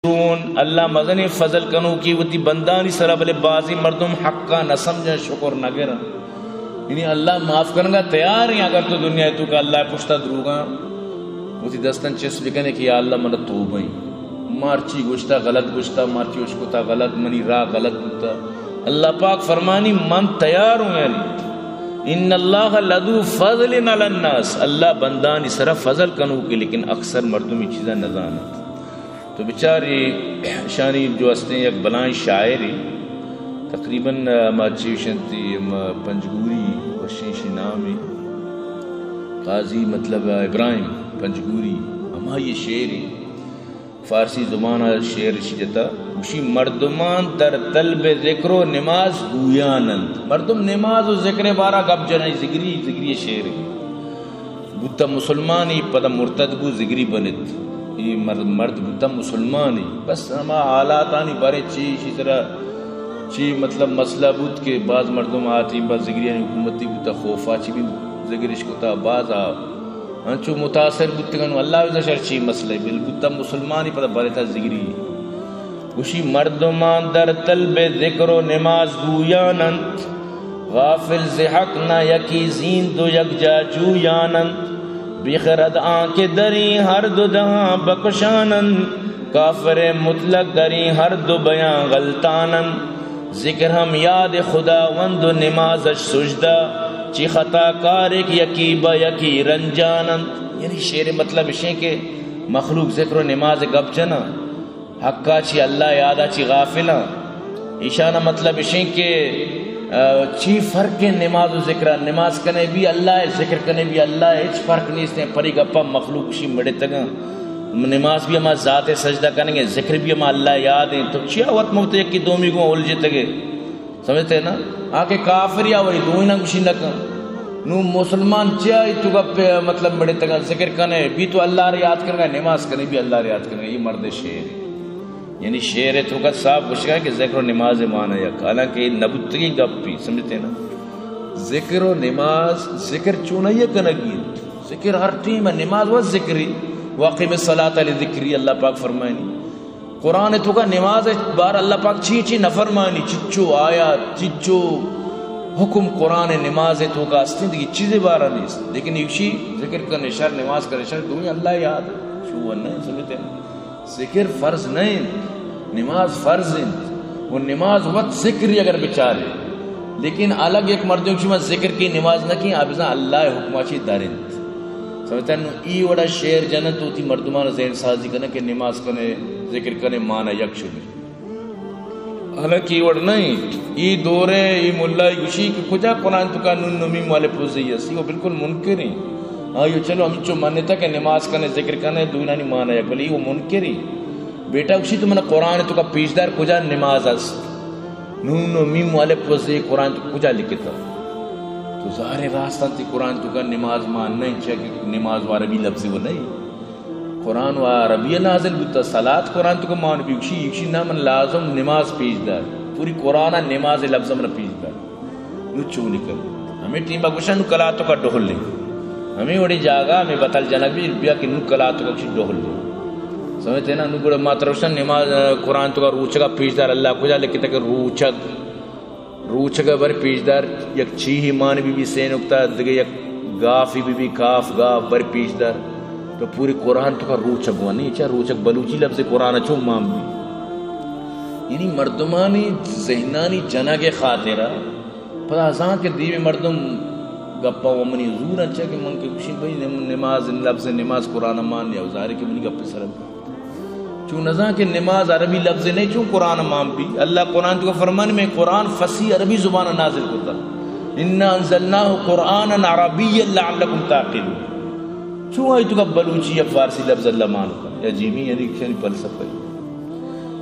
اللہ مزن فضل کنو کی وتی بندانی سرا بلے بازی مردم حقا نہ سمجھا شکر نہ گرا یعنی اللہ معاف کرنے کا تیار ہیں اگر تو دنیا تو کہ اللہ پشتا دروگا وتی دستن چس بکنے کہ یا اللہ من توبہ مارچی گوشتا غلط گوشتا مارچی اشکتا غلط منی راہ غلط بتا اللہ پاک فرمانی من تیار ہوں یعنی ان اللہ لذو فضل علی الناس اللہ بندانی سرا فضل کنو کی لیکن اکثر مردمی چیزیں نہ جانت تو بیچاری شانی جو ہستے ہیں ایک بلائیں شاعری تقریباً ماچیشن تھی پنجگوری وشیشی نامی قاضی مطلب ابراہیم پنجگوری ہما یہ شعری فارسی زبان شعر شجتا اسی مردمان در طلب ذکر و نماز گویانند مردم نماز و ذکر بارا گب جنائی ذکری شعر بودتا مسلمانی پدا مرتد بو ذکری بنت یہ مرد بودتا مسلمانی بس ہما حالاتانی بارے چی طرح چی مطلب مسئلہ بود کہ بعض مردم آتی بعض ذکریانی حکومتی بودتا خوفا چی بھی ذکرش کتا بعض چو متاثر بودتا کنو اللہ وزا شرچی مسئلہ بل بودتا مسلمانی پتا بارے تا ذکری اسی مردمان در طلب ذکر و نماز گویانند غافل زحق نہ یکی زین دو یک جا جویانند بخرد آنکھ دری ہر دو دہاں بکشانن کافر مطلق دری ہر دو بیان غلطانن ذکر ہم یاد خدا وند و نمازش سجدہ چی خطا کارک یکی با یکی رنجانن یعنی شعر مطلب اشیں کہ مخلوق ذکر و نماز گب چنا حقا چی اللہ یادا چی غافلہ اشانہ مطلب اشیں کہ چی فرق ہے نماز و ذکر نماز کنے بھی اللہ ہے ذکر کنے بھی اللہ ہے اچ فرق نہیں اس نے پری گپا مخلوق شی مڑے تگا نماز بھی ہما ذات سجدہ کریں گے ذکر بھی ہما اللہ یاد ہیں تو چیا وقت مفت ایک کی دومی کو الجھے تگے سمجھتے ہیں نا آکے کافر یا وہی دوئی نہ کچھ نہ نو مسلمان چیا تو گپ مطلب مڑے تگا ذکر کنے بھی تو اللہ ری یاد کریں گے نماز کنے بھی اللہ ری یاد کریں گے یہ مرد شعر یعنی شعر ہے تو کا صاحب کچھ کہا کہ ذکر و نماز مانا یک حالانکہ نبوتگی گپ بھی سمجھتے ہیں نا ذکر و نماز ذکر چونا یہ کنگی ذکر ہر ٹیم ہے نماز و ذکری واقعی الصلاۃ لذکری اللہ پاک فرمائنی قرآن تو کا نماز بار اللہ پاک چی نفرمانی چچو آیات چچو حکم قرآن نماز تو کا استندگی چیزیں بارہ نہیں لیکن یوشی ذکر کا نشر نماز کا نشر دنیا اللہ یاد شو نہیں سمجھتے ہیں ذکر فرض نہیں نماز فرض ہے وہ نماز وقت ذکری اگر بچارے لیکن الگ ایک مردوں کی ذکر کی نماز نہ کی آپ اللہ حکماچی دارند سمجھتا ہے ای وڑا شعر جنت ہوتی مردمان ذہن سازی کرنے کہ نماز کرنے ذکر کرنے مانا یک شبی حالانکہ ای وڑ نہیں ای دورے ای ملہ گوشی کہ کجا قرآن تو کا نون نمیم والے پوزی ہے وہ بالکل منکر ہیں آئیو چلو ہم چو مانتا کہ نماز کرنے ذکر کرنے دوینا نہیں مانا ہے بلی وہ منکری بیٹا اسی تو منہ قرآن تو کا پیشدار کجا نماز است نون و میم والے پوزے قرآن تو کجا لکھتا تو ظاہر راستہ تی قرآن تو کا نماز مان نہیں چاہے کہ نماز و عربی لفظ وہ نہیں قرآن و عربی نازل بودتا صلاة قرآن تو کا مان بھی اکشی نا من لازم نماز پیشدار پوری قرآن نماز لفظ من پیشدار نو چو نکل ہمیں ٹیم باگوشا نو کلا تو کا ڈھول لیں ہمیں وڑی جاگا ہمیں بطل جنک بھی ربیا کی نو کلا تو کا کچھ ڈھول لیں سمجھتے ہیں نا نو گوڑا ماتروشن نماز قرآن تو کا روچگا پیشدار اللہ کو جا لکھتا کہ روچگا بر پیشدار یک چی ہی مان بھی سین اکتا دگے یک گافی بھی کاف گاف بر پیشدار تو پوری قرآن تو کا روچگ ہوا نہیں چاہ روچگ بلوچی لفظ قرآن اچھو مام بھی یعنی مردمانی ذہنانی جنا کے خاطرہ پتہ ازاں کے دیوے مردم گپا ومنی حضور اچھا کہ من کے کشی بھئی نماز لفظ نماز قرآن مان لیا ظاہر کہ منی گپے سرم چون نظام کہ نماز عربی لفظ نہیں چون قرآن مان بھی اللہ قرآن تو فرمان میں قرآن فصیح عربی زبان نازل کرتا انا انزلناه قرآنا عربیا لعلکم تعقلون چون آئی تو کا بلوچی یا فارسی لفظ اللہ مان کا یا جیمی یعنی کشنی فلسفہ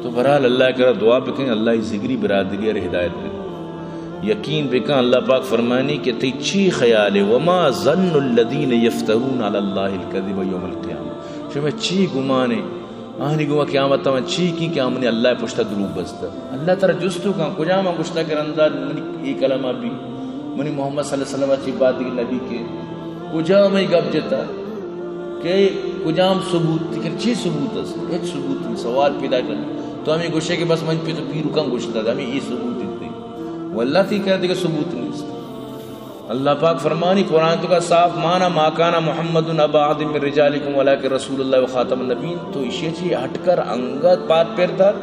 تو برحال اللہ کرا دعا بکیں اللہ ذکری برادری اور ہدایت میں یقین بکا اللہ پاک فرمانی کہ تی چی خیال ہے وما ظن الذین یفترون علی اللہ الکذب یوم القیامہ شما چی گمانے آہنی گما قیامت میں چی کی کہ ہم نے اللہ پشتا دروب بستا اللہ ترہ جستو کہاں کجا میں گشتا کرندہ منی ایک کلمہ بھی منی محمد صلی اللہ علیہ وسلم چی بات دیگی نبی کے کجا میں گب جتا کہ کجام ثبوت لیکن چی ثبوت ہے ایک ثبوت نہیں سوال پیدا کرنا تو ہمیں گوشے کہ بس من پہ تو پیرو کم گوشتا تھا ہمیں یہ ثبوت دیتے واللہ تھی کہتے کہ ثبوت نہیں. اللہ پاک فرمانی قرآن تو کا صاف مانا ما کانا محمد ابا احد من رجالکم ولکن رسول اللہ و خاتم النبیین. تو اسی چی ہٹ کر انگت بات پیر دار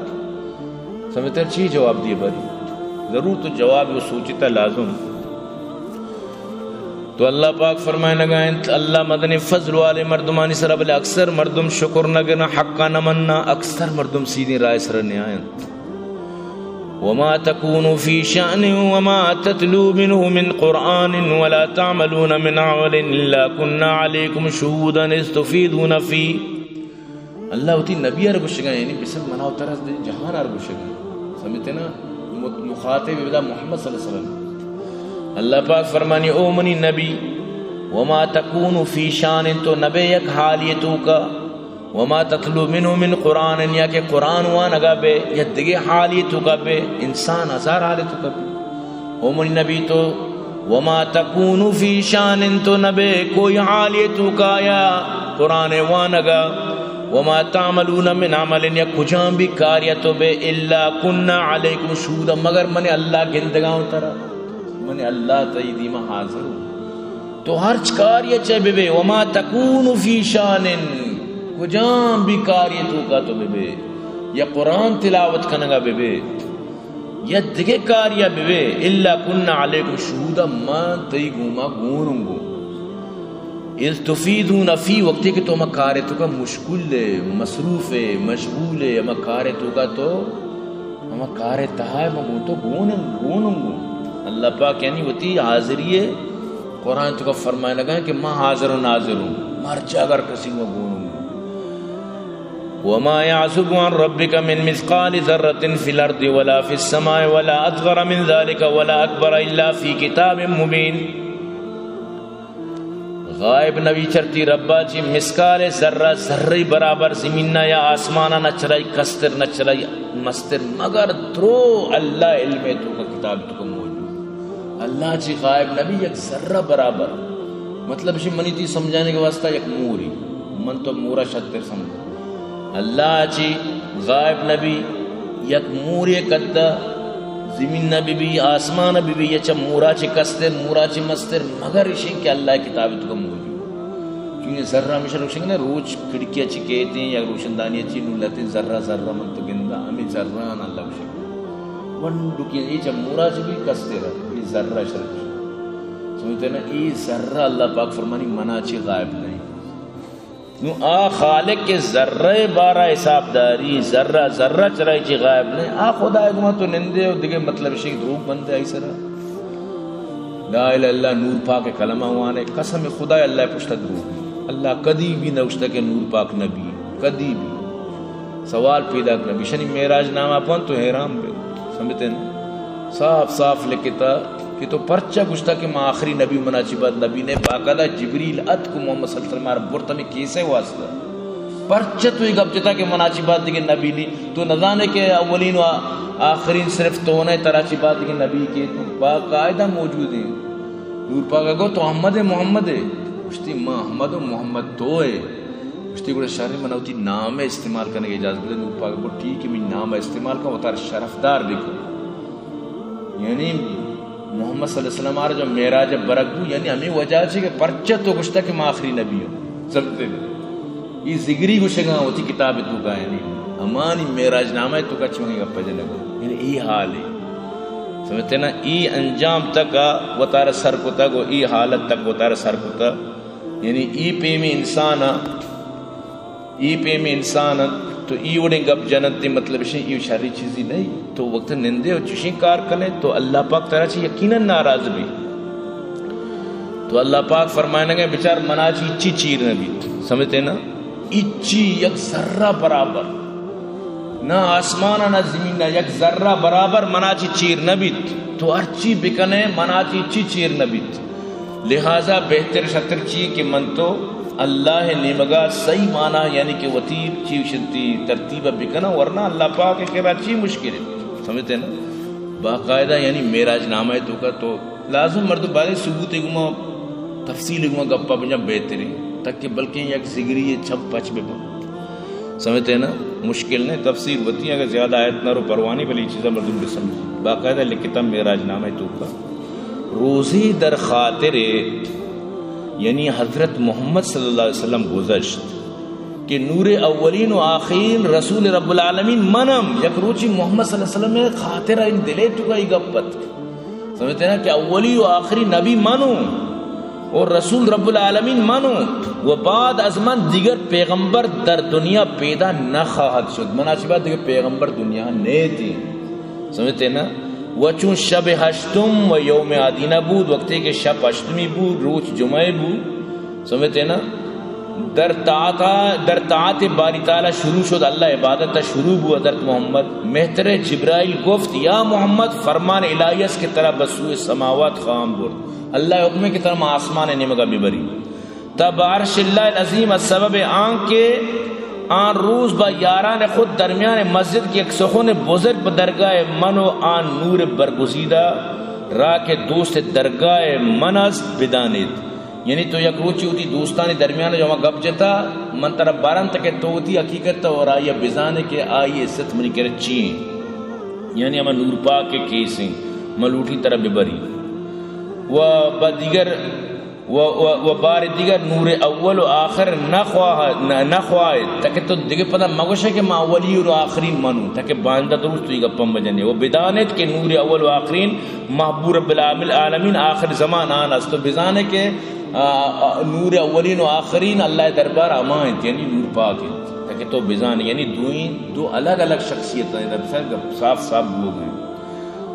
سمجھتے چی جواب دیے بری ضرور تو جواب وہ سوچتا لازم. تو اللہ پاک فرمائے لگائیں اللہ مدنی فضل والے مردمانی سر بلے اکثر مردم شکر نگنا حقا نمنا اکثر مردم سیدھی رائے سر نیائیں. وما تكونوا في شأن وما تتلو منه من قرآن ولا تعملون من عمل إلا كنا عليكم شهودا إذ تفيضون فيه. اللہ ہوتی نبی ارگوشگاں یعنی بسم مناو طرح جہان ارگوشگاں سمجھتے نا مخاطب بدا محمد صلی اللہ علیہ وسلم. اللہ پاک فرمانی او منی نبی وما تكونوا في شأن تو نبی یک حالیتوں کا وما تتلو منه من قرآن یا کہ قرآن وانگا بے یا دگے حالیتوں کا بے انسان ہزار حالیتوں کا بے او منی نبی تو وما تکونو فی شان تو نبے کوئی حالیتوں کا یا قرآن وانگا وما تعملون من عمل یا کجام بھی کاریتوں بے الا کننا علیکم شہودا مگر من اللہ گندگاؤں ترا من اللہ تیدی میں حاضر ہوں. تو ہر کاریت چاہے بے وما تکونو فی شان کجام بھی کاریتوں کا تو بے یا قرآن تلاوت کنگا بے یا دگے کاریا بے الا کننا علیکم شہودا ما تیگو ما گوننگو اذ تفیدون فی وقتی کہ تو ہم کاریتوں کا مشکل ہے مصروف ہے مشغول ہے ہم کاریتوں کا تو ہم کاریتہ ہے ہم تو گوننگو. اللہ پاک یعنی ہوتی حاضری ہے قرآن تو کا فرمائے لگا کہ میں حاضر و ناظر ہوں مرچا اگر کسی میں گوننگو. وما يعزب عن ربك من مثقال ذرة في الأرض ولا في السماء ولا أصغر من ذلك ولا أكبر إلا في كتاب مبين. غائب نبی چرتی ربا چی مسکال ذرہ ذرہ برابر زمین یا آسمانہ نہ چرائی کستر نہ چرائی مستر مگر درو اللہ علم تو کا کتاب تو کا موجود. اللہ چی غائب نبی یک ذرہ برابر مطلب اسی منی تھی سمجھانے کے واسطہ یک موری من تو مورا شتر سمجھا. اللہ چی غائب نبی یک موری قدہ زمین نبی بھی آسمان نبی بھی یہ چا مورا چی کستر مورا چی مستر مگر اسی کہ اللہ کتابت کا موجود. کیونکہ ذرہ ہمیشہ روشن نا روچ کھڑکیاں چی کہتے ہیں یا روشندانی چی نولتے ذرہ ذرہ من تو گندہ ہمیں ذرہان اللہ روشن ونڈو کی یہ چا مورا چی بھی کستر ہے یہ ذرہ شرک سمجھتے نا یہ ذرہ اللہ پاک فرمانی منا چی غائب نہیں. نو آ خالق کے ذرہ بارہ حساب داری ذرہ ذرہ چرائی چی غائب نہیں. آ خدا اگما تو نندے ہو دیکھے مطلب شیخ دروگ بندے آئی سرا لا الہ اللہ نور پاک کلمہ ہوانے قسم خدا اللہ پشتا دروگ اللہ کدی بھی نوشتا کہ نور پاک نبی کدی بھی سوال پیدا کر نبی شنی میراج نامہ پون تو حیرام بے سمجھتے ہیں صاف صاف لکھتا کہ تو پرچہ گشتا کہ میں آخری نبی مناچی بات نبی نے باقاعدہ جبریل ات کو محمد صلی اللہ علیہ وسلم برتا میں کیسے واسطہ پرچہ تو ایک اب جتا کہ مناچی بات دیکھے نبی لی تو نظانے کے اولین و آخرین صرف تونے تراچی بات دیکھے نبی کے تو باقاعدہ موجود ہیں. نور پاک گو تو محمد ہے اشتی محمد و محمد تو ہے اشتی کو شرح مناوتی نام استعمال کرنے کی اجازت دے. نور پاک گو ٹھیک ہے میں نام استعمال کا وہ تار شرفدار لکھو یعنی محمد صلی اللہ علیہ وسلم آرہ جو میراج برکو یعنی ہمیں وجہ چھے کہ پرچہ تو گشتا کہ میں آخری نبی ہوں سمجھتے ہیں یہ زگری گشنگاں ہوتی کتاب تو کا یعنی ہمانی میراج نامہ تو کا چھوڑیں گا پجے لگا یعنی ای حال ہے سمجھتے نا ای انجام تک وہ تارہ سر کو تک و ای حالت تک وہ تارہ سر کو تک یعنی ای پی میں انسان تو ای وڑیں گب جنت دی مطلب شیں ای شاری چیزی نہیں تو وقت نندے اور چشیں کار کریں تو اللہ پاک طرح چی یقیناً ناراض بھی. تو اللہ پاک فرمائنے گئے بچار منا چی اچھی چیر نبی سمجھتے نا اچھی یک ذرہ برابر نہ آسمانہ نہ زمین نہ یک ذرہ برابر منا چی چیر نبی تو ارچی بکنے منا چی اچھی چیر نبی. لہذا بہتر شتر چی کہ من تو اللہ نیمگا صحیح معنی یعنی کہ وطیر چیو شنتی ترتیبہ بکنا ورنہ اللہ پاک کے چی مشکل ہے سمجھتے ہیں نا باقاعدہ یعنی میراج نامہ تو کا تو لازم مردو بارے ثبوت گما تفصیل گما گپا بجا بہتری تک کہ بلکہ یک زگری چھپ پچ بے سمجھتے ہیں نا مشکل نہیں تفسیر ہوتی ہے اگر زیادہ آیت نہ رو پروانی بلی چیزیں مردم بھی سمجھ باقاعدہ لکھتا معراج نامہ تو کا روزی در خاطر یعنی حضرت محمد صلی اللہ علیہ وسلم گزشت کہ نور اولین و آخرین رسول رب العالمین منم یک روچی محمد صلی اللہ علیہ وسلم میں خاطرہ ان دلے تو کا ہی گپت سمجھتے ہیں نا کہ اولی و آخری نبی منو اور رسول رب العالمین مانو و بعد از من دیگر پیغمبر در دنیا پیدا نہ خواہد شد مناسبات دیگر پیغمبر دنیا نیتی سمجھتے نا و چون شب ہشتم و یوم آدینہ بود وقتی کہ شب ہشتمی بود روز جمعہ بود سمجھتے نا در طاعت باری تعالی شروع شد اللہ عبادت شروع بود حضرت محمد مہتر جبرائیل گفت یا محمد فرمان الہی اس کی طرح بسوئے سماوات خام برد اللہ حکمے کی طرح آسمان نمگا ببری تب عرش اللہ العظیم السبب آن کے آن روز با یاران خود درمیان مسجد کی ایک سخن بزرگ درگاہ من و آن نور برگزیدہ را کے دوست درگاہ من است بدانید یعنی تو یک روچی ہوتی دوستانی درمیان جو ہمیں گپ جتا من طرف بارن تک تو ہوتی حقیقت اور آئیے بزانے کے آئیے ست منی کرے چین یعنی ہمیں نور پاک کے کیسیں ملوٹی طرح ببری و دیگر و بار دیگر نور اول و آخر نخواہ تاکہ تو دیگر پتہ مگوشے کہ ما اولی و آخرین منو تاکہ باندہ درست تو یہ گپم بجنے و بدانت کہ نور اول و آخرین محبوب رب العالمین آخر زمان آن است تو بزانے کہ نور اولین و آخرین اللہ دربار امان یعنی نور پاک ہے تاکہ تو بزانے یعنی دو الگ الگ شخصیت ہیں صاف صاف لوگ ہیں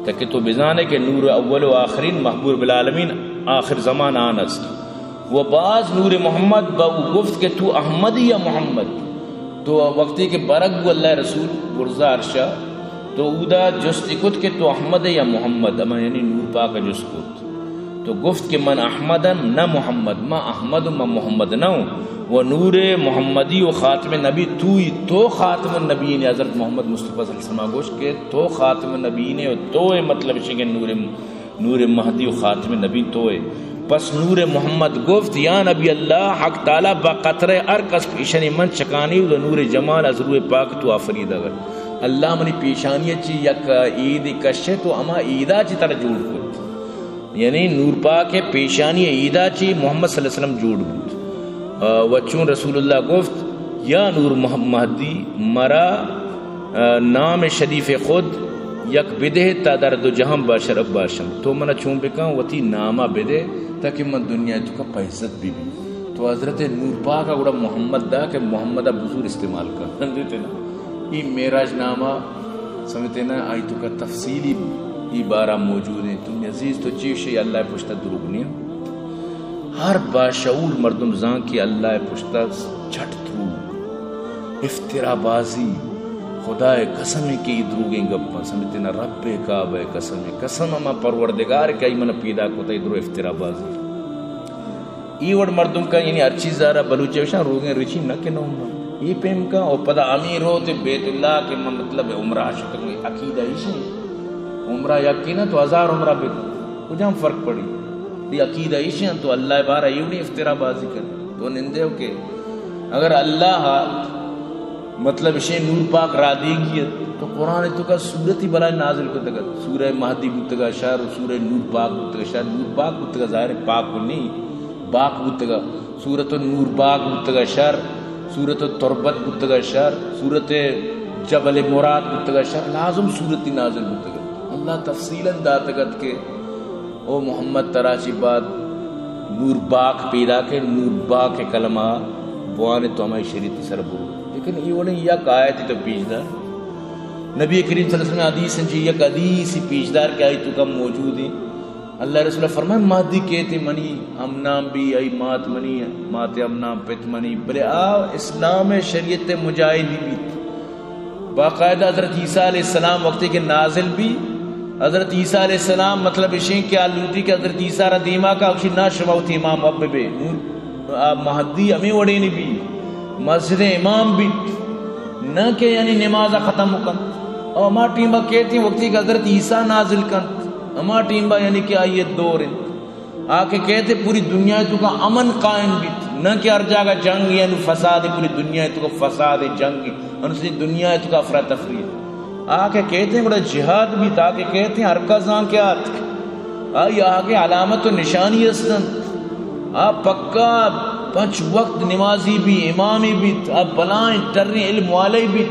تاکہ تو بزانے کہ نور اول و آخرین محبوب العالمین آخر زمان آن است و بعض نور محمد با گفت کہ تو احمدی یا محمد تو وقتی کہ برق اللہ رسول برزا عرشا تو اودا جستی کت کہ تو احمد یا محمد اما یعنی نور پاک جست کت تو گفت کہ من احمدن نہ محمد ما احمد ما محمد نہ و نور محمدی و خاتم نبی تو خاتم النبیین حضرت محمد مصطفیٰ صلی اللہ علیہ وسلم گوش کہ تو خاتم النبیین و تو مطلب ہے کہ نور مہدی و خاتم نبی تو ہے پس نور محمد گفت یا نبی اللہ حق تعالی با قطر ارکس پیشنی من چکانی و نور جمال از روح پاک تو آفرید اگر اللہ منی پیشانی چی یک عید کشے تو اما عیدہ چی طرح جوڑ کت یعنی نور پاک پیشانی عیدہ چی محمد صلی اللہ علیہ وسلم جوڑ بود و چون رسول اللہ گفت یا نور مہدی مرا نام شریف خود یک بدے تا در دو جہاں باشرف باشم تو منا چون بکاں وتی نامہ بدے تاکہ من دنیا تو کا پیزت بھی تو حضرت نور پاک گوڑا محمد دا کہ محمد بزور استعمال کر سمجھتے نا یہ معراج نامہ سمجھتے نا آئی تو کا تفصیلی یہ بارہ موجود ہیں تم عزیز تو چیز ہے اللہ پشتہ دروگ نہیں ہر باشعور مردم زان کی اللہ پشتہ چھٹ تھرو افترا بازی خدا قسم کی دروگیں گپا سمجھتے نا رب کعبہ قسم اما پروردگار کئی من پیدا کو تا ادرو افترا بازی ای وڑ مردم کا یعنی ہر چیز زارا بلوچے وشاں روگیں رچی نہ کہ نہ یہ پیم کا اور پدا امیر ہوتے بیت اللہ کے مطلب عمرہ شکر میں عقیدہ ہی سے عمرہ یقینا تو 1000 عمرہ بے کچھ ہم فرق پڑی یہ عقیدہ ہی سے تو اللہ بارہ یہ نہیں افترا بازی کر تو نندے ہو کہ اگر اللہ مطلب اسے نور پاک را دے گی تو قرآن تو کا سورت ہی بلائے نازل کو تگا سورہ مہدی بتگا شہر اور سورہ نور پاک بتگا شہر نور پاک بتگا ظاہر پاک کو نہیں باق بتگا سورت نور پاک بتگا شہر سورت تربت بتگا شہر سورت جبل مراد بتگا شہر لازم سورت نازل بتگا اللہ تفصیلاً داتگت کے او محمد تراشی بعد نور پاک پیدا کے نور پاک کے کلمہ بوانے تو ہمیں شریعت سر برو لیکن یہ وہ نہیں یک آیت تو پیچدار نبی کریم صلی اللہ علیہ وسلم حدیث ہیں یک حدیث پیچدار کے آیتوں کا موجود ہیں اللہ رسول فرمائے مہدی کہتے منی ہم نام بھی ای مات منی مات ہم نام پت منی بلے اسلام شریعت مجاہدی بھی باقاعدہ حضرت عیسیٰ علیہ السلام وقتی کے نازل بھی حضرت عیسیٰ علیہ السلام مطلب اشیں کہ آلوٹی کہ حضرت عیسیٰ را دیما کا اکشی نا شماوتی امام اب بے مہدی ہمیں وڑے نہیں بھی مسجد امام بھی نہ کہ یعنی نمازہ ختم کن اور ہما ٹیمہ کہتی ہیں وقتی کہ حضرت عیسیٰ نازل کن ہما ٹیمہ یعنی کہ آئیے دور ہیں آکے کہتے پوری دنیا تو کا امن قائم بھی نہ کہ ہر جگہ جنگ ہے فساد پوری دنیا تو فساد جنگ انسی دنیا تو کا افراتفری آکے کہتے ہیں بڑا جہاد بھی تھا کہ کہتے ہیں ارکزاں کیا آئی آگے علامت و نشانی استن آپ پکا 5 وقت نمازی بھی امامی بھی آپ بلائیں ٹرنی علم والے بھی